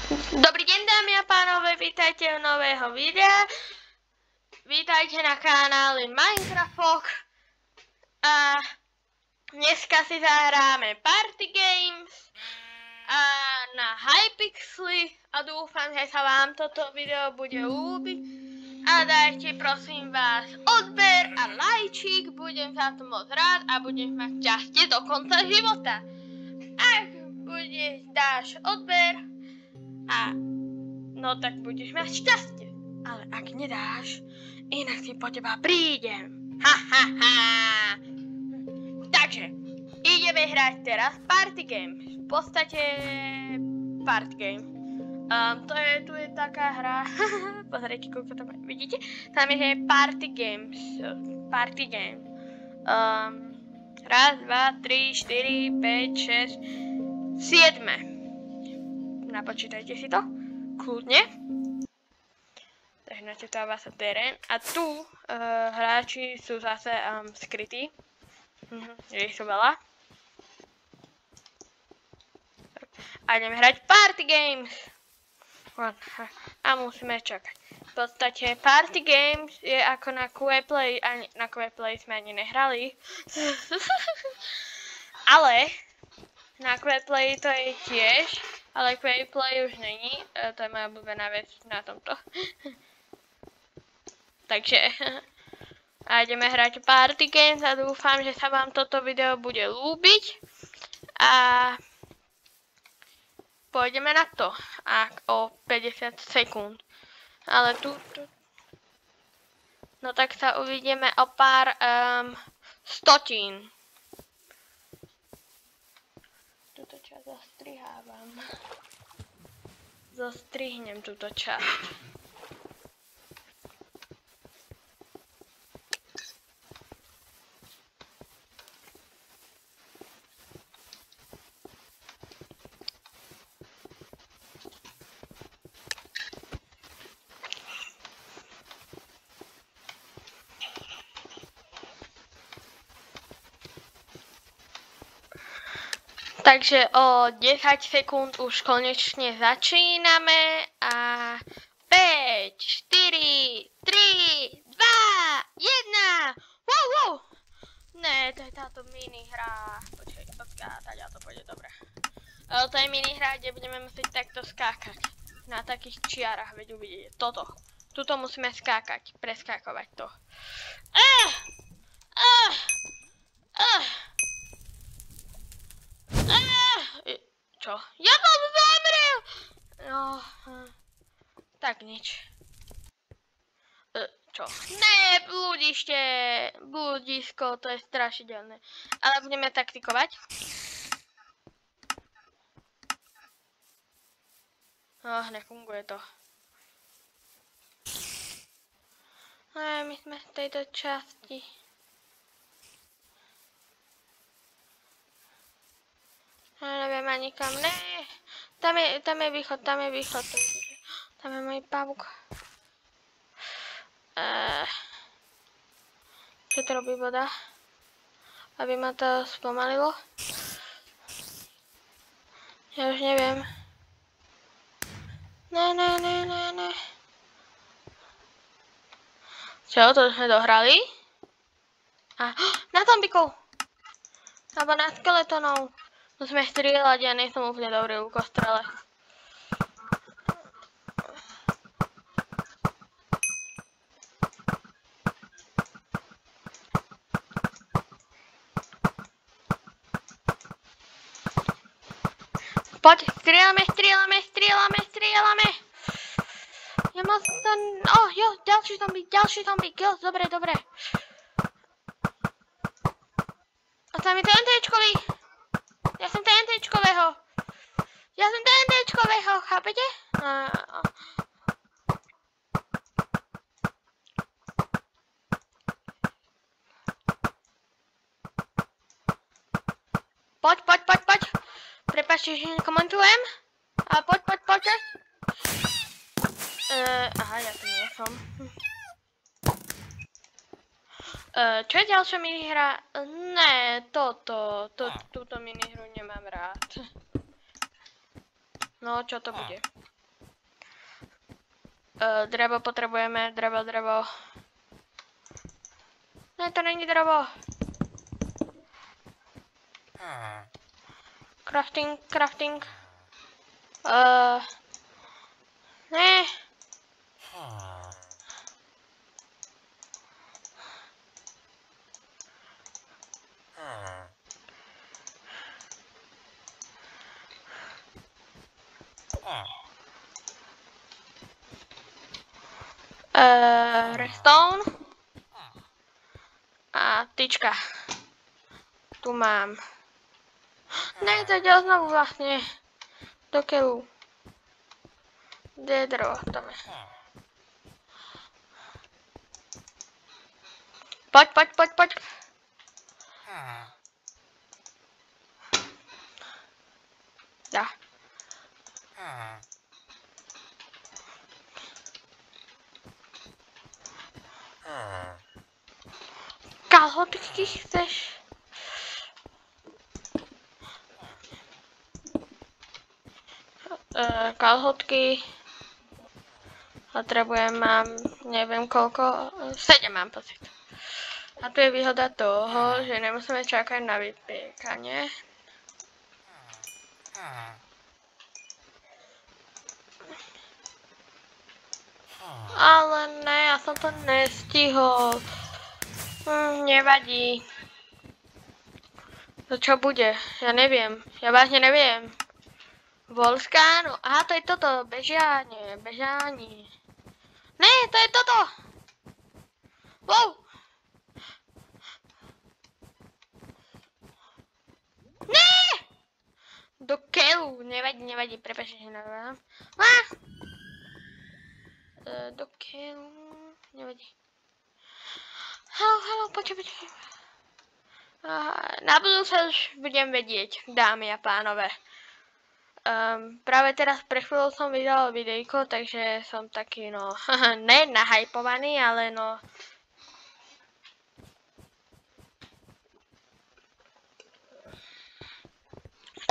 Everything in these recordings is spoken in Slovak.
Dobrý deň, dámy a pánové, vítajte u nového videa. Vítajte na kanáli Minecraft. A dneska si zahráme Party Games a na Hypixely a dúfam, že sa vám toto video bude ľúbiť. A dajte prosím vás odber a lajčík, budem za to moc rád a budem mať šťastie do konca života. Ak dáš odber no tak budeš mať šťastie, ale ak nedáš, inak si po teba prídem. Takže, ideme hrať teraz Party Game. V podstate Party Game. Tu je taká hra, pozrite, koľko tam je, vidíte? Tam je Party Games, Party Game. Raz, dva, 3, 4, 5, 6, 7. Napočítajte si to. Kľudne. Takže načetáva sa terén. A tu hráči sú zase skrytí. Je ich sú veľa. A ideme hrať Party Games. A musíme čakať. V podstate Party Games je ako na QA-Play. Na QA-Play sme ani nehrali. Ale na QA-Play to je tiež. Ale QA-Play už není, to je moja obľúbená vec na tomto. Takže, a ideme hrať Party Games a dúfam, že sa vám toto video bude ľúbiť. A pôjdeme na to, o 50 sekúnd. Ale tu. No tak sa uvidíme o pár stotín. Túto časť zostrihávam. Zostrihnem túto časť. Takže o 10 sekúnd už konečne začíname a 5, 4, 3, 2, 1. Wow. Ne, to je táto minihra. Počkaj, odskákať a to pôjde dobre. To je minihra, kde budeme musieť takto skákať. Na takých čiarach, veď uvidíte. Toto. Tuto musíme skákať, preskákovať to. Čo? Ja som zomrel! No, tak nič. Čo? Ne, blúdisko, to je strašidelné. Ale budeme taktikovať. Nefunguje to. My sme v tejto časti. Neviem ani kam, ne. Tam je východ. Tam je môj pavúk. Čo to robí voda? Aby ma to spomalilo. Ja už neviem. Ne. Čo, to sme dohrali? Na zombikov! Alebo na skeletonov. Musíme strieľať, ja nie som úplne dobrý v kostrele. Poď, strieľame. Ja mám ten... Jo, ďalší zombík, jo, dobre. A tam je ten NTčkový. Ja som TNTčkového, chápete? Poď. Prepáčte, že nekomentujem. A poď. Ja tu nie som. Čo je ďalšia minihra? Ne, túto minihru nemám rád. No, čo to bude? Drevo potrebujeme, drevo. Ne, to není drevo. Crafting. Ne. Redstone. A tyčka. Tu mám. Ne, to ide znovu vlastne. Do keľu. Kde je drevo? Tam je. Poď. Dá. Kalhotky chceš? Kalhotky. Potrebujem, mám, neviem koľko, 7 mám pocit. A tu je výhoda toho, že nemusíme čakať na vypiekanie. Ale ne, ja som to nestihol. Nevadí. To čo bude? Ja neviem. Ja vážne neviem. Volská, no, aha, to je toto. Bežanie. Ne, to je toto. Wow. Ne! Do keľu. Nevadí, prepáčte, že neviem. Do keľu. Nevadí. Haló, počkaj. Na budúce už budem vedieť, dámy a pánové. Práve teraz pre chvíľu som vydal videjko, takže som taký, no, ne nahypovaný, ale no...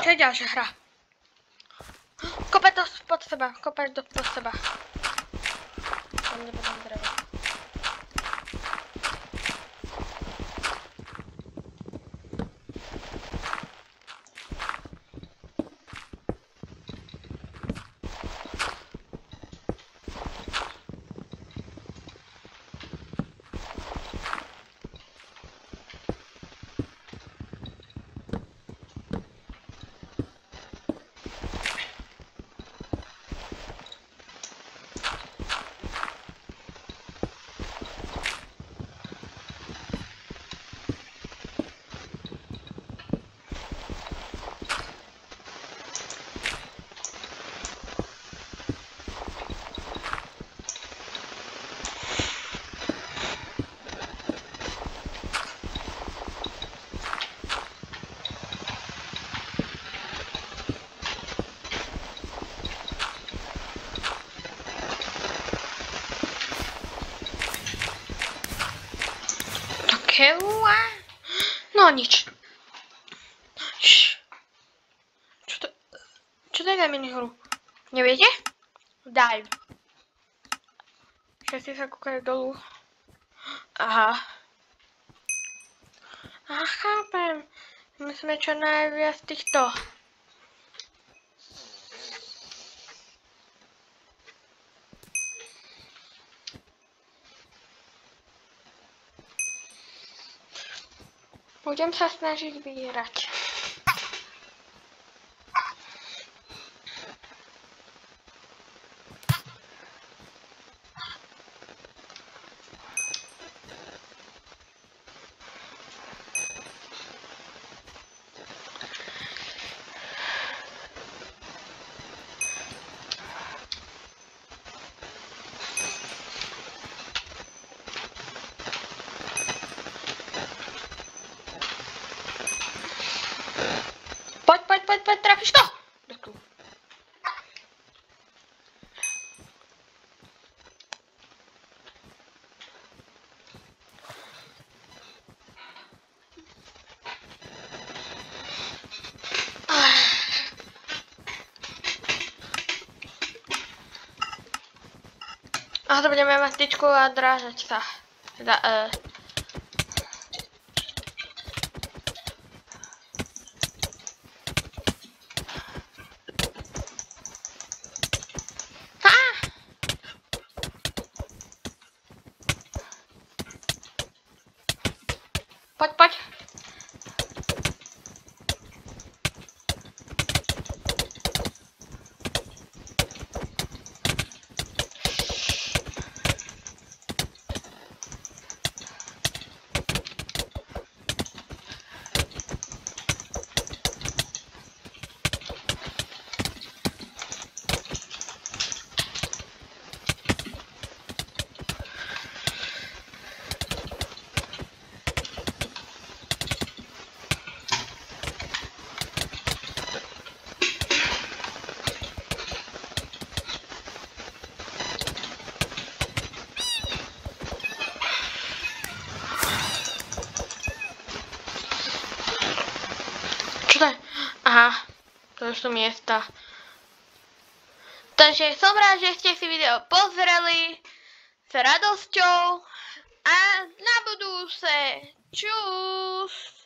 Čo je ďalšia hra? Kopať to pod seba. Tam nebudem drevo. Keľa? No nič. Čo to je za minihru? Neviete? Dive. Všetci sa kúkajú dolu. Aha, chápem. Musíme čo najviac týchto. Budem sa snažiť vybírať. A to budeme mať tyčku a drážačka. Teda, Poď. Čo to je? Aha, to sú miesta. Takže som rád, že ste si video pozreli s radosťou a na budúce. Čus!